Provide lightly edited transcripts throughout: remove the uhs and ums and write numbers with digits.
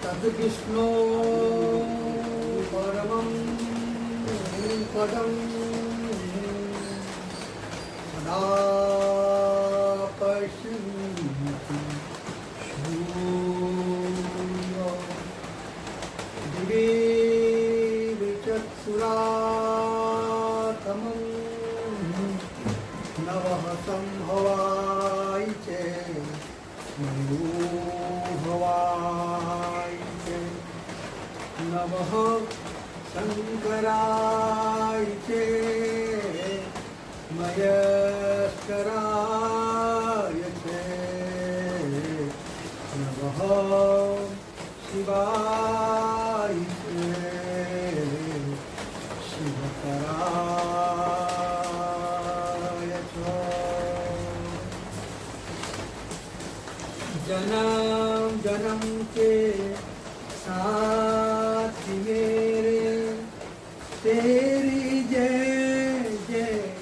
तद्विष्णो परमं पदं सदा पश्यन्ति शूरो दिवे विचक्षुरातमं नवः संभवाय च भवाय च नमः शंकराय च मयस्कराय च नमः शिवाय च शिवकराय च जन्म जन्म के साथी मेरे तेरी जय जयकार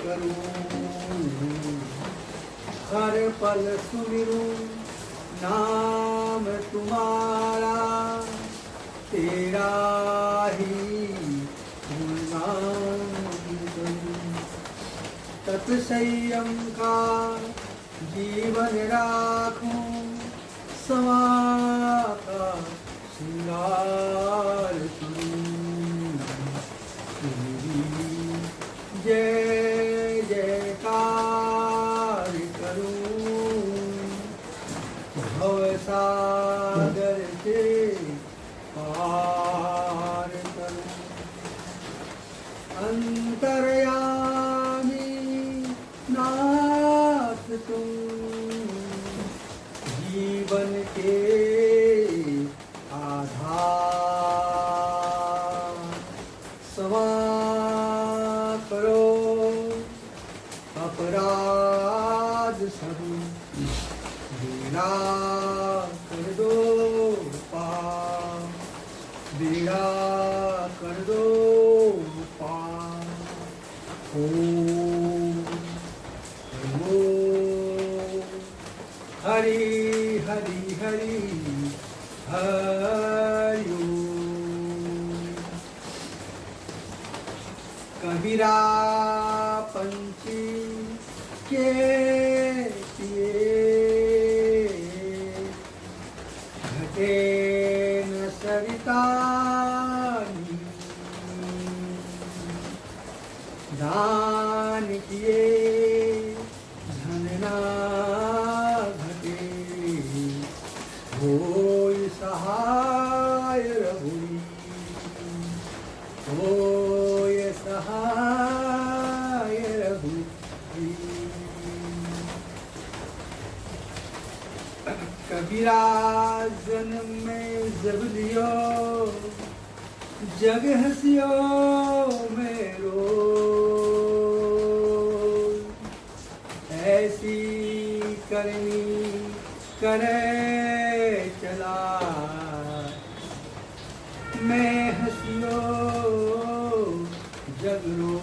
करूं हर पल सुमिरूं नाम तुम्हारा तेरा ही गुणगान करूं तत्संयम का जीवन राखूं समा का श्रृंगार करूं तेरी जय जयकार करूं भवसागर से पार करूं अंतर्यामी नाथ तुम जीवन के आधार क्षमा करो अपराध सब बेड़ा कर दो पार बेड़ा कर दो पार हरि हरि हरि हरि कबीरा पंछी के पिए घटे न सरिता दान किए धन ना घटे होय सहाय रघुरी होय सहाय रघुरी कबीरा जन्म में जब लियो जग हंसियो मेरो ऐसी करनी करे चला मैं हंसियो जग रो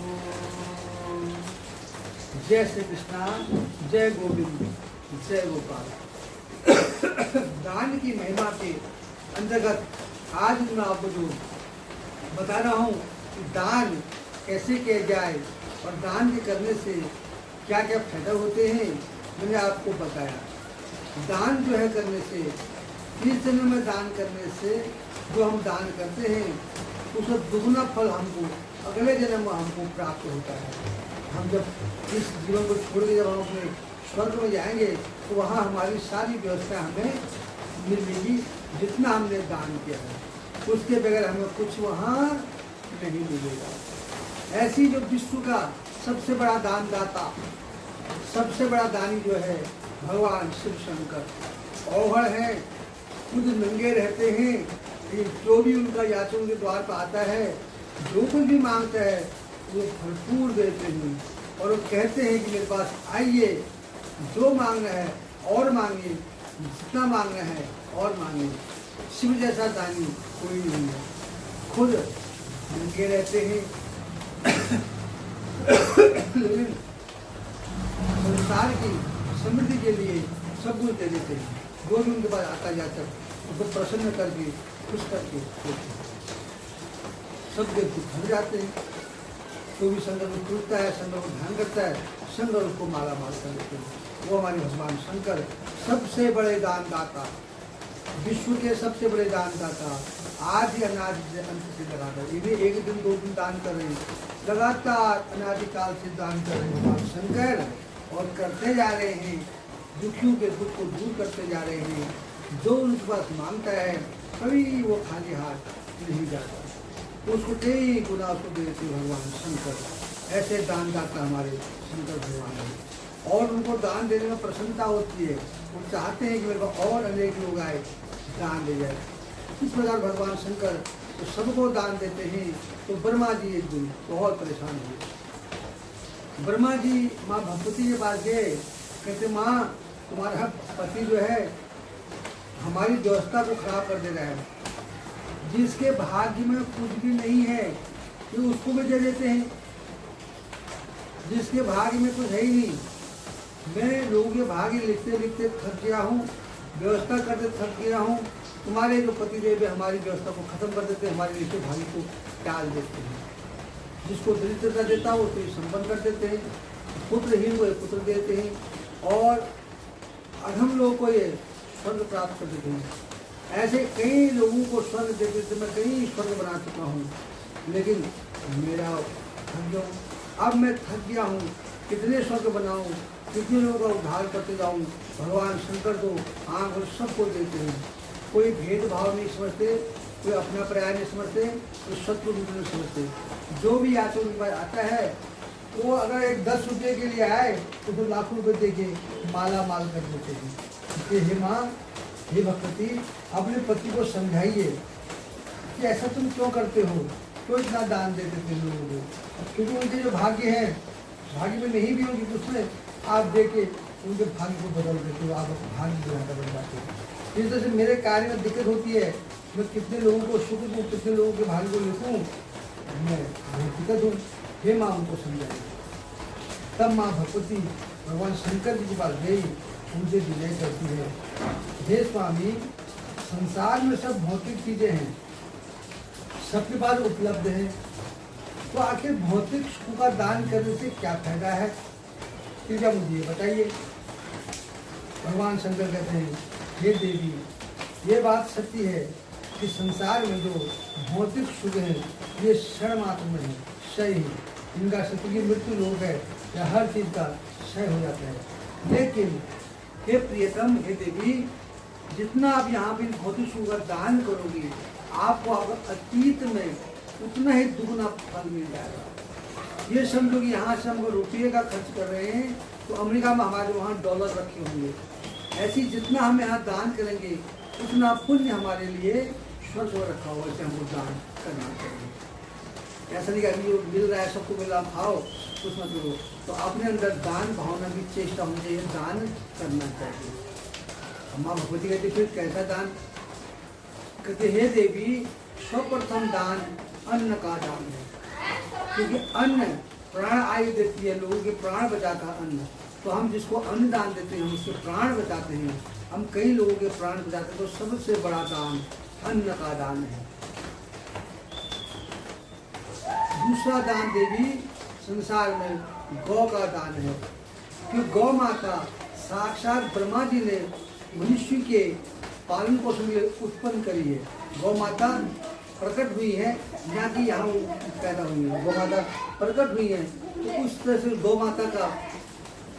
जय श्री कृष्णा जय गोविंद जय गोपाल दान की महिमा के अंतर्गत आज मैं आपको जो बता रहा हूँ कि दान कैसे किया जाए और दान के करने से क्या क्या फायदा होते हैं मैंने आपको बताया। दान जो है करने से इस जन्म में दान करने से जो हम दान करते हैं उसका दुगुना फल हमको अगले जन्म में हमको प्राप्त होता है। हम जब इस जीवन को छोड़ के जब हम अपने स्वर्ग में जाएंगे तो वहाँ हमारी सारी व्यवस्था हमें मिलेगी जितना हमने दान किया है उसके बगैर हमें कुछ वहाँ नहीं मिलेगा। ऐसी जो विश्व का सबसे बड़ा दानदाता सबसे बड़ा दानी जो है भगवान शिव शंकर औहड़ है खुद नंगे रहते हैं कि जो भी उनका याचकों के द्वार पर आता है जो कुछ भी मांगता है वो भरपूर देते हैं और वो कहते हैं कि मेरे पास आइए जो मांगना है और मांगिए जितना मांगना है और मांगिए। शिव जैसा दानी कोई नहीं है खुद नंगे रहते हैं लेकिन संसार की समृद्धि के लिए सब कुछ दे देते हैं। जो भी उनके पास आता जाता उसको प्रसन्न करके खुश करके सब व्यक्ति थक जाते हैं। तो भी शंकर को टूटता है, शंकर को ध्यान करता है, शंकर उसको माला माल कर देते हैं। वो हमारे भगवान शंकर सबसे बड़े दानदाता, विश्व के सबसे बड़े दानदाता, आदि अनादि अंत से लगातार, ये भी एक दिन दो दिन दान कर रहे हैं, लगातार अनादिकाल से दान कर रहे हैं भगवान शंकर, और करते जा रहे हैं, दुखियों के दुख को दूर करते जा रहे हैं। जो उनके पास मांगता है कभी वो खाली हाथ नहीं जाता, उसको कई गुना उसको देते भगवान शंकर। ऐसे दानदाता हमारे शंकर भगवान हैं, और उनको दान देने में प्रसन्नता होती है। वो चाहते हैं कि मेरे को और अनेक लोग आए दान दे जाए। इस प्रकार भगवान शंकर तो सबको दान देते हैं। तो ब्रह्मा जी एक दिन बहुत परेशान हुए। ब्रह्मा जी माँ भगवती के पास गए, कहते माँ तुम्हारा पति जो है हमारी व्यवस्था को खराब कर दे रहा है, जिसके भाग्य में कुछ भी नहीं है कि उसको भी दे देते हैं, जिसके भाग्य में कुछ है ही नहीं। मैं लोगों के भाग्य लिखते लिखते थक गया हूँ, व्यवस्था करते थक गया हूँ। तुम्हारे जो पतिदेव है हमारी व्यवस्था को खत्म कर देते हैं, हमारे लिखे भाग्य को टाल देते हैं। जिसको दरिद्रता देता हो तो संपन्न कर देते हैं, पुत्रहीन को पुत्र देते हैं, और अधम लोगों को ये स्वर्ग प्राप्त कर देते हैं। ऐसे कई लोगों को स्वर्ग दे देते, मैं कई स्वर्ग बना चुका हूँ, लेकिन मेरा थक गया, अब मैं थक गया हूँ, कितने स्वर्ग बनाऊँ, कितने लोगों का उद्धार करते जाऊँ। भगवान शंकर तो आँख और सबको देते हैं, कोई भेदभाव नहीं समझते, कोई अपना पर्याय नहीं समझते, कोई शत्रु नहीं समझते। जो भी आते उनके पास आता है, वो अगर एक 10 रुपये के लिए आए तो फिर लाखों रुपये दे के माला माल कर देते हैं कि हे माँ, हे भगवती, अपने पति को समझाइए कि ऐसा तुम क्यों करते हो, क्यों इतना दान दे देते हैं लोगों को, क्योंकि उनके जो भाग्य है, भाग्य में नहीं भी होंगे कुछ में आप दे के उनके भाग्य को बदल देते हो, आप भाग्य गिराता बन जाते हो। इस तरह से मेरे कार्य में दिक्कत होती है, मैं कितने लोगों को सुख दूँ, कितने लोगों के भाग्य को लिखूँ, मैं दिक्कत हूँ। हे माँ उनको समझाइए। तब माँ भगवती भगवान शंकर जी के पास गई, उनसे विनय करती है, हे स्वामी, संसार में सब भौतिक चीजें हैं, सबके पास उपलब्ध है, तो आखिर भौतिक सुख का दान करने से क्या फायदा है, कृपया मुझे बताइए। भगवान शंकर कहते हैं, हे देवी, ये बात सत्य है कि संसार में जो भौतिक सुख है ये क्षण मात्र में है, क्षय ही, इनका सत्य की मृत्यु लोक है, या हर चीज का क्षय हो जाता है। लेकिन हे प्रियतम, हे देवी, जितना आप यहाँ पे भौतिक सुख का दान करोगे, आपको अतीत में उतना ही दुगना फल मिल जाएगा। ये समझो कि यहाँ से हम रुपये का खर्च कर रहे हैं तो अमेरिका में हमारे वहाँ डॉलर रखे होंगे। ऐसी जितना हम यहाँ दान करेंगे उतना पुण्य हमारे लिए स्वर्ग में रखा हुआ, ऐसे हमको दान करना चाहिए। ऐसा नहीं कि अभी मिल रहा है, सबको मिल रहा, खाओ, कुछ मत करो। तो अपने अंदर दान भावना की चेष्टा होनी चाहिए, दान करना चाहिए। माँ भगवती कहती फिर कैसा दान, कहते हे देवी, सर्वप्रथम दान अन्न का दान है, क्योंकि अन्न प्राण आयु देती है, लोगों के प्राण बचाता अन्न। तो हम जिसको अन्न दान देते हैं, हम उसके प्राण बचाते हैं, हम कई लोगों के प्राण बचाते हैं। तो सबसे बड़ा दान अन्न का दान है। दूसरा दान देवी संसार में गौ का दान है, क्योंकि गौ माता साक्षात ब्रह्मा जी ने मनुष्य के पालन पोषण के लिए उत्पन्न करी है। गौ माता प्रकट हुई है, ना कि यहाँ पैदा हुई है, गौ माता प्रकट हुई है। तो उस तरह से गौ माता का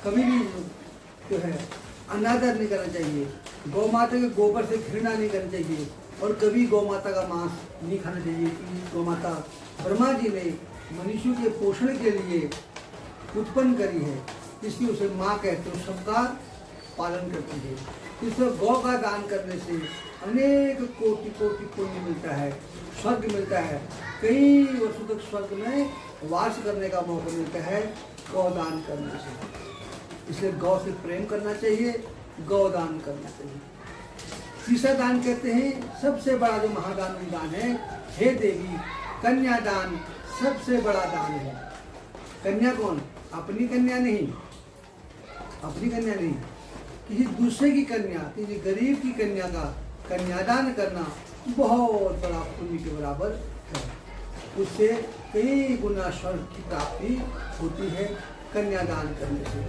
कभी भी जो है अनादर नहीं करना चाहिए, गौ माता के गोबर से घृणा नहीं करनी चाहिए, और कभी गौ माता का मांस नहीं खाना चाहिए। गौ माता ब्रह्मा जी ने मनुष्य के पोषण के लिए उत्पन्न करी है, इसलिए उसे माँ कहते हैं, सबका पालन करती है। इसलिए गौ का दान करने से अनेक कोटि कोटि पुण्य मिलता है, स्वर्ग मिलता है, कई वर्षों तक स्वर्ग में वास करने का मौका मिलता है गौ दान करने से। इसलिए गौ से प्रेम करना चाहिए, गौ दान करना चाहिए। तीसरा दान कहते हैं सबसे बड़ा जो महादान दान है, हे देवी, कन्यादान सबसे बड़ा दान है। कन्या कौन? अपनी कन्या नहीं, अपनी कन्या नहीं, किसी दूसरे की कन्या, किसी गरीब की कन्या का कन्यादान करना बहुत बड़ा पुण्य के बराबर है। उससे कई गुना स्वर्ग की प्राप्ति होती है कन्यादान करने से।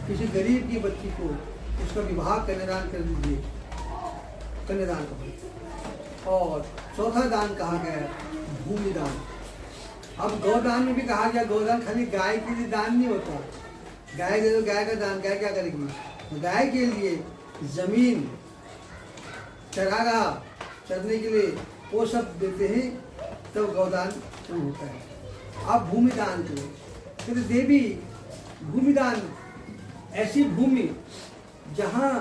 किसी गरीब की बच्ची को उसका विवाह कन्यादान कर दीजिए, कन्यादान करो। और चौथा दान कहा गया है भूमि दान। अब गौदान में भी कहा गया, गौदान खाली गाय के लिए दान नहीं होता। गाय दे दो, गाय का दान, गाय क्या करेगी? गाय के लिए जमीन, चरागाह, चरने के लिए वो सब देते हैं, तब गौदान शुरू होता है। आप भूमि दान करो। फिर देवी भूमि दान, ऐसी भूमि जहाँ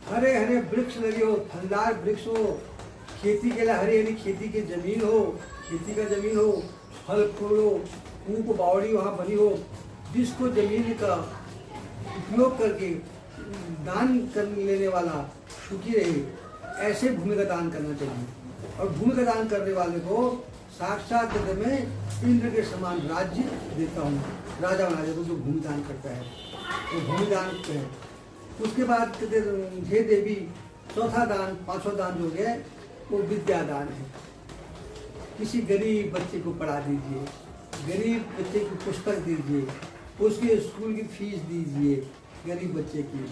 हरे हरे वृक्ष लगे हो, फलदार वृक्ष हो, खेती के लिए हरी हरी खेती की जमीन हो, खेती का जमीन हो, फल फूल हो, कूप बावड़ी वहाँ बनी हो, जिसको जमीन का उपयोग करके दान कर लेने वाला सुखी रहे, ऐसे भूमि का दान करना चाहिए। और भूमि का दान करने वाले को साक्षात में इंद्र के समान राज्य देता हूँ, राजा बना देता हूँ जो भूमि दान करता है, वो भूमि दान है। उसके बाद हे देवी, चौथा दान, पांचवा दान जो है वो विद्या दान है। किसी गरीब बच्चे को पढ़ा दीजिए, गरीब बच्चे को पुस्तक दीजिए, उसके स्कूल की फीस दीजिए, गरीब बच्चे की।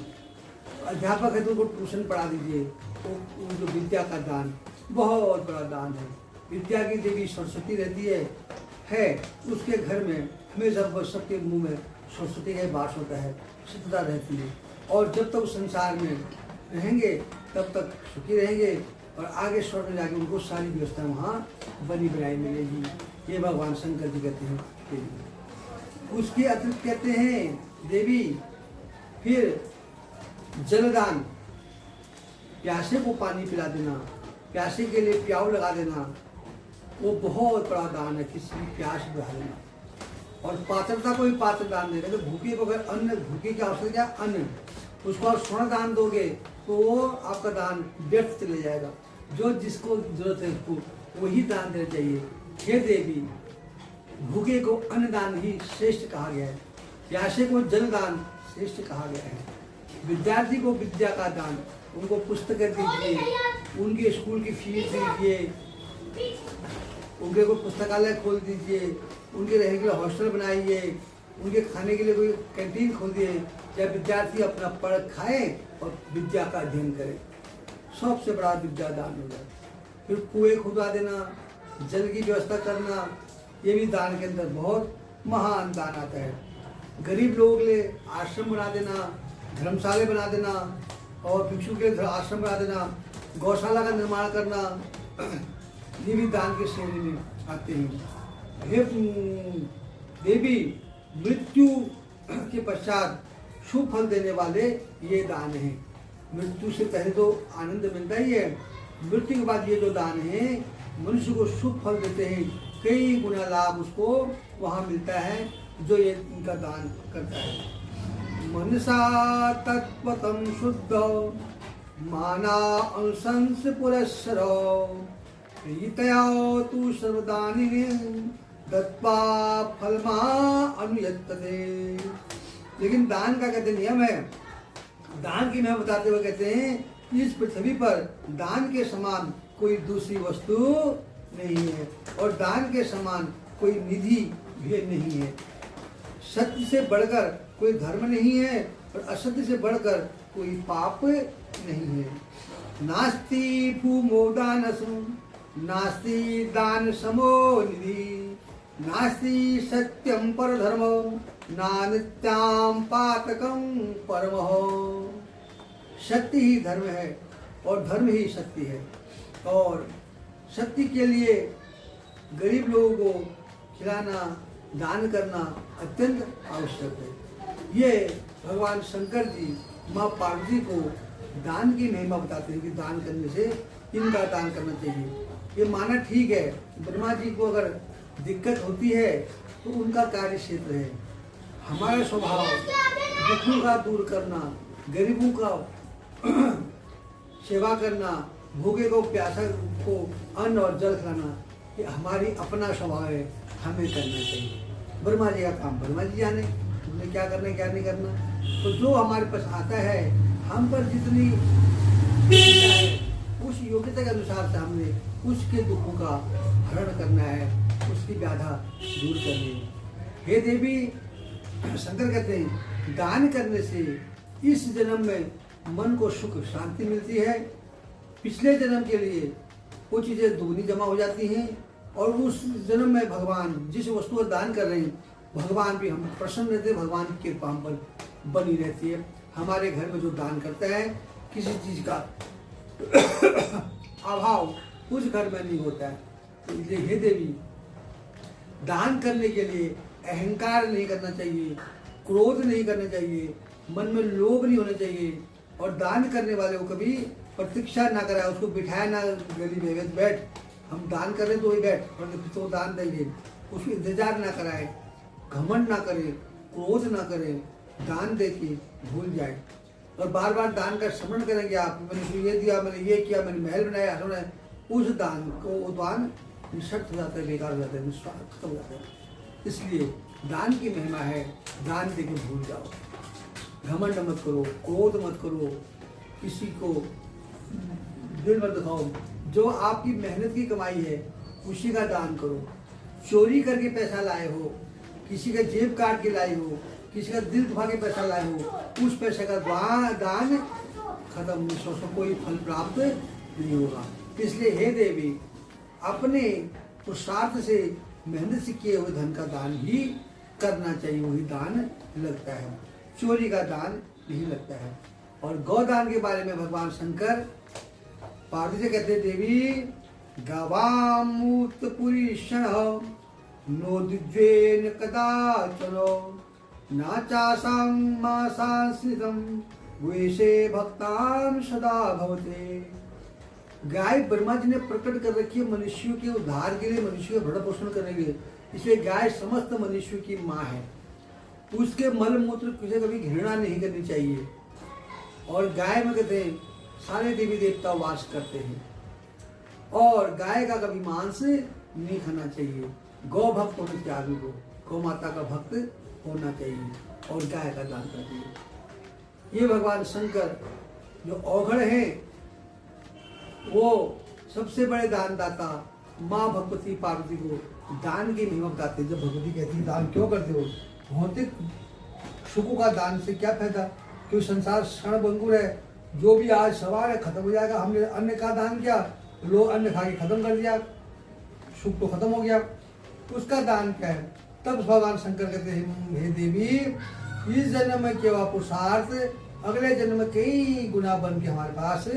अध्यापक है तो उनको ट्यूशन पढ़ा दीजिए। तो जो विद्या का दान बहुत बड़ा दान है। विद्या की देवी सरस्वती रहती है उसके घर में हमेशा सबके मुंह में सरस्वती का वास होता है, सतता रहती है। और जब तक संसार में रहेंगे तब तक सुखी रहेंगे, और आगे स्वर्ग में जाके उनको सारी व्यवस्था वहाँ बनी बनाई मिलेगी। ये भगवान शंकर जी कहते हैं। उसके अतिरिक्त कहते हैं देवी फिर जलदान, प्यासे को पानी पिला देना, प्यासे के लिए प्याऊ लगा देना, वो बहुत बड़ा दान है, किसी की प्यास बुझा देना। और पात्रता को भी पात्र दान देना, तो भूखे को अगर अन्न, भूखे की आवश्यकता क्या? अन्न, उसको आप स्वर्ण दान दोगे तो वो आपका दान व्यर्थ चले जाएगा। जो जिसको जरूरत है उसको वही दान देना चाहिए। हे देवी, भूखे को अन्न दान ही श्रेष्ठ कहा गया है, प्यासे को जल दान श्रेष्ठ कहा गया है। विद्यार्थी को विद्या का दान, उनको पुस्तकें दीजिए, उनके स्कूल की फीस दीजिए, उनके को पुस्तकालय खोल दीजिए, उनके रहने के लिए हॉस्टल बनाइए, उनके खाने के लिए कोई कैंटीन खोल दिए, या विद्यार्थी अपना पढ़ खाए और विद्या का अध्ययन करे। सबसे बड़ा विद्या दान हो जाए। फिर कुएं खुदवा देना, जल की व्यवस्था करना, ये भी दान के अंदर बहुत महान दान आता है। गरीब लोगों के लिए आश्रम बना देना, धर्मशाला बना देना, और भिक्षु के लिए आश्रम बना देना, गौशाला का निर्माण करना, ये भी दान के श्रेणी में आते हैं। हे देवी, मृत्यु के पश्चात शुभ फल देने वाले ये दान हैं। मृत्यु से पहले तो आनंद मिलता ही है, मृत्यु के बाद ये जो दान है मनुष्य को शुभ फल देते हैं, कई गुना लाभ उसको वहाँ मिलता है जो ये इनका दान करता है। मनसा तत्पतम शुद्ध माना अंशंस पुरस्सरो प्रीतया तु सर्वदानिने दत्वा फलमा अनुयत्तते। लेकिन दान का कहते नियम है, दान की मैं बताते हुए कहते हैं इस पृथ्वी पर दान के समान कोई दूसरी वस्तु नहीं है, और दान के समान कोई निधि भी नहीं है। सत्य से बढ़कर कोई धर्म नहीं है, और असत्य से बढ़कर कोई पाप नहीं है। नास्ति भूमो दानसु नास्ति दान समो निधि, नास्ति सत्यम पर धर्मो नानित्याम पातकम परमहो। सत्य ही धर्म है और धर्म ही सत्य है, और सत्य के लिए गरीब लोगों को खिलाना, दान करना अत्यंत आवश्यक है। ये भगवान शंकर जी माँ पार्वती को दान की महिमा बताते हैं कि दान करने से इनका दान करना चाहिए। ये माना ठीक है, ब्रह्मा जी को अगर दिक्कत होती है तो उनका कार्य क्षेत्र है। हमारा स्वभाव दुखों का दूर करना, गरीबों का सेवा करना, भूखे को प्यासा को अन्न और जल खिलाना, ये हमारी अपना स्वभाव है, हमें करना चाहिए। ब्रह्मा जी का काम ब्रह्मा जी जाने, उन्हें क्या करना क्या नहीं करना। तो जो हमारे पास आता है हम पर जितनी योग्यता है उस योग्यता के अनुसार से हमने उसके दुखों का हरण करना है, उसकी बाधा दूर करनी है। हे देवी, शंकर कहते हैं दान करने से इस जन्म में मन को सुख शांति मिलती है, पिछले जन्म के लिए वो चीज़ें दुगनी जमा हो जाती हैं और उस जन्म में भगवान जिस वस्तु का दान कर रहे हैं भगवान भी हम प्रसन्न रहते हैं, भगवान की कृपा हम पर बनी रहती है। हमारे घर में जो दान करता है किसी चीज़ का अभाव उस घर में नहीं होता है। तो इसलिए हे देवी, दान करने के लिए अहंकार नहीं करना चाहिए, क्रोध नहीं करना चाहिए, मन में लोभ नहीं होना चाहिए और दान करने वाले को कभी प्रतीक्षा ना कराए, उसको बिठाया ना गली में बैठ, हम दान करें तो ही बैठ और तो दान देंगे, उसको इंतजार ना कराए, घमंड ना करे, क्रोध ना करे, दान दे के भूल जाए और बार बार दान का स्मरण करेंगे आप, मैंने ये दिया, मैंने ये किया, मैंने महल बनाया, हसना, उस दान को वो दान निःशक्त हो जाता है, बेकार हो जाता है, निस्वार्थ खत्म हो जाता है। इसलिए दान की महिमा है, दान दे के भूल जाओ, घमंड मत करो, क्रोध मत करो, किसी को दिल मत दिखाओ, जो आपकी मेहनत की कमाई है उसी का दान करो। चोरी करके पैसा लाए हो, किसी का जेब काट के लाए हो, किसी का दिल दुखा के पैसा लाए हो, उस पैसे का दान खत्म, सोचो कोई फल प्राप्त नहीं होगा। इसलिए हे देवी, अपने पुरुषार्थ से मेहनत से किए हुए धन का दान ही करना चाहिए, वही दान लगता है, चोरी का दान नहीं लगता है। और गौदान के बारे में भगवान शंकर पार्वती से कहते हैं, देवी गवामूत पुरीषण नो द्विजेन कदाचन नाचासां मासांस्नितम वेशे भक्तां सदा भवते। गाय ब्रह्मा जी ने प्रकट कर रखी है मनुष्यों के उद्धार के लिए, मनुष्य का भरण पोषण करने के लिए, इसलिए गाय समस्त मनुष्यों की माँ है। उसके मल मूत्र किसी कभी घृणा नहीं करनी चाहिए। और गाय में कहते हैं सारे देवी देवता वास करते हैं और गाय का कभी मांस नहीं खाना चाहिए। गौ भक्त होना चाहिए आदमी को, गौ माता का भक्त होना चाहिए और गाय का दान करना चाहिए। ये भगवान शंकर जो औघड़ है वो सबसे बड़े दानदाता माँ भगवती पार्वती को दान की महिमा बताते। जब भगवती कहती है दान क्यों करते हो, भौतिक सुखों का दान से क्या फायदा, क्योंकि संसार क्षण भंगुर है, जो भी आज सवार है खत्म हो जाएगा। हमने अन्न का दान किया, लोग अन्न खा के खत्म कर दिया, सुख तो खत्म हो गया, उसका दान क्या है। तब भगवान शंकर कहते हैं, हे देवी, इस जन्म में केवल पुरुषार्थ अगले जन्म में कई गुना बन के हमारे पास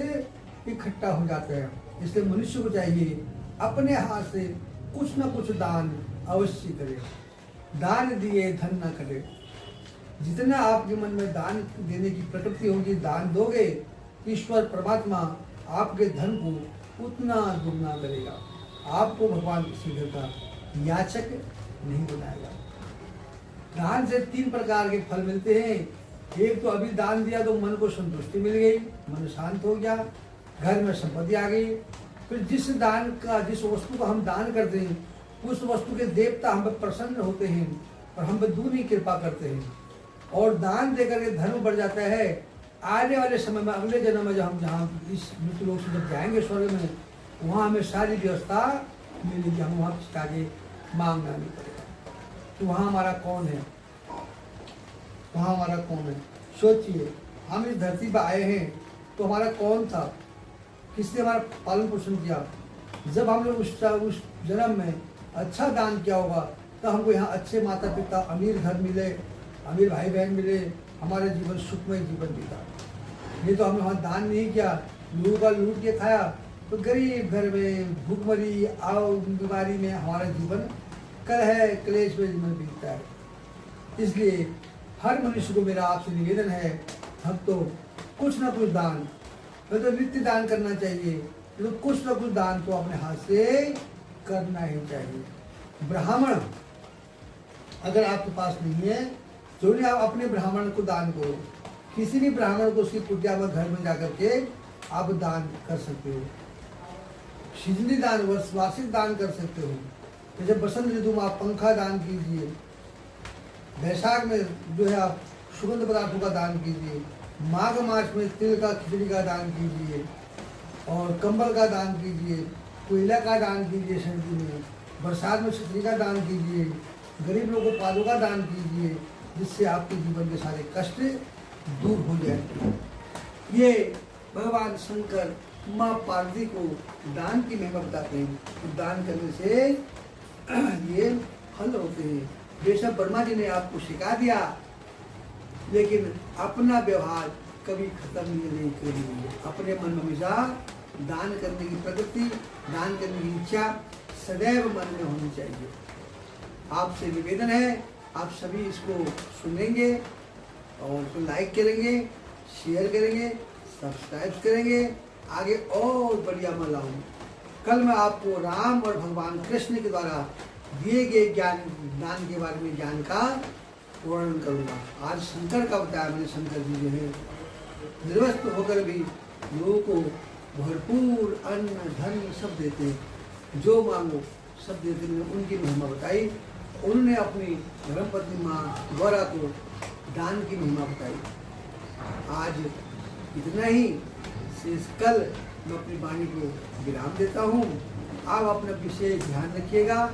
इकट्ठा हो जाते हैं। इसलिए मनुष्य को चाहिए अपने हाथ से कुछ न कुछ दान अवश्य करे। दान दिए धन न करे। जितना आपके मन में दान देने की प्रकृति होगी, दान दोगे, ईश्वर परमात्मा आपके धन को उतना दुगना करेगा। आपको भगवान किसी घर का याचक नहीं बनाएगा। दान से 3 प्रकार के फल मिलते हैं। एक तो अभी दान दिया तो मन को संतुष्टि मिल गई, मन शांत हो गया, घर में संपत्ति आ गई। फिर जिस दान का, जिस वस्तु का हम दान करते हैं, उस वस्तु के देवता हम पर प्रसन्न होते हैं और हम पर दूनी कृपा करते हैं और दान देकर के धर्म बढ़ जाता है। आने वाले समय में, अगले जन्म में, जब हम जहाँ इस मृत्यु लोक से जब जाएंगे स्वर्ग में, वहाँ हमें सारी व्यवस्था मिलेगी, हम वहाँ किसी आगे मांगना नहीं पड़ेगा। तो वहाँ हमारा कौन है, वहाँ हमारा कौन है। सोचिए, हम इस धरती पर आए हैं तो हमारा कौन था, किसने हमारा पालन पोषण किया। जब हम लोग उस जन्म में अच्छा दान किया होगा तो हमको यहाँ अच्छे माता पिता, अमीर घर मिले, अमीर भाई बहन मिले, हमारे जीवन सुखमय जीवन बीता। नहीं तो हमने वहाँ दान नहीं किया, लोगों का लूट के खाया, तो गरीब घर में भूखमरी आओ बीमारी में हमारा जीवन कलह क्लेश में जीवन बीतता है। इसलिए हर मनुष्य को मेरा आपसे निवेदन है, भक्तों, कुछ ना कुछ दान, तो नित्य दान करना चाहिए, तो कुछ ना कुछ दान तो अपने हाथ से करना ही चाहिए। ब्राह्मण अगर आपके पास नहीं है, जो नहीं, आप अपने ब्राह्मण को दान करो। किसी भी ब्राह्मण को उसकी कुटिया में घर में जाकर के आप दान कर सकते हो। सीजनी दान, वार्षिक दान कर सकते हो। जैसे बसंत ऋतु में आप पंखा दान कीजिए, बैसाख में जो है आप सुगंध पदार्थों का दान कीजिए, माघ मास में तिल का खिचड़ी का दान कीजिए और कंबल का दान कीजिए, कोयला का दान कीजिए सर्दी में, बरसात में छतरी का दान कीजिए, गरीब लोगों को पालों का दान कीजिए, जिससे आपके जीवन के सारे कष्ट दूर हो जाएंगे। ये भगवान शंकर माँ पार्वती को दान की महिमा बताते हैं। तो दान करने से ये फल होते हैं। बेशक ब्रह्मा जी ने आपको सिखा दिया, लेकिन अपना व्यवहार कभी खत्म नहीं करेंगे। अपने मन में हमेशा दान करने की प्रवृत्ति, दान करने की इच्छा सदैव मन में होनी चाहिए। आपसे निवेदन है, आप सभी इसको सुनेंगे और उसको लाइक करेंगे, शेयर करेंगे, सब्सक्राइब करेंगे, आगे और बढ़िया मैं लाऊंगा। कल मैं आपको राम और भगवान कृष्ण के द्वारा दिए गए दान के बारे में ज्ञान का वर्णन करूंगा। आज शंकर का बताया मैंने। शंकर जी जो है निर्वस्त्र होकर भी लोगों को भरपूर अन्न धन सब देते हैं, जो मांगो सब देते हैं। उनकी महिमा बताई। उन्होंने अपनी धर्मपत्नी माँ गौरा को दान की महिमा बताई। आज इतना ही। शेष कल मैं अपनी वाणी को विराम देता हूँ। आप अपना विशेष ध्यान रखिएगा।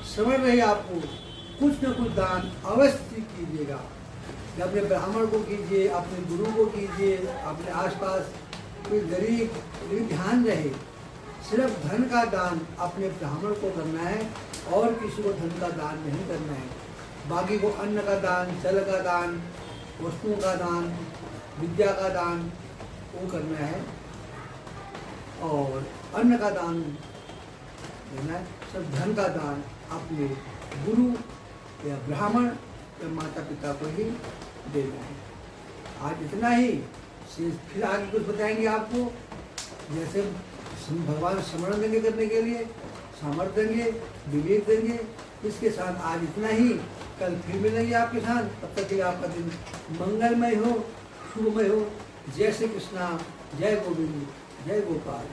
समय रहे आपको कुछ न कुछ दान अवश्य कीजिएगा। अपने ब्राह्मण को कीजिए, अपने गुरु को कीजिए, अपने आसपास कोई गरीब, लेकिन ध्यान रहे सिर्फ धन का दान अपने ब्राह्मण को करना है और किसी को धन का दान नहीं करना है। बाकी को अन्न का दान, जल का दान, वस्तुओं का दान, विद्या का दान वो करना है और अन्न का दान देना है। सब धन का दान अपने गुरु या ब्राह्मण या माता पिता को ही देना है। आज इतना ही। फिर आगे कुछ बताएंगे आपको, जैसे भगवान स्मरण देंगे करने के लिए, सामर्थ्य देंगे, विवेक देंगे। इसके साथ आज इतना ही। कल फिर मिलेंगे आपके साथ। तब तक के आपका दिन मंगलमय हो, शुभमय हो। जय श्री कृष्णा, जय गोविंद, जय गोपाल।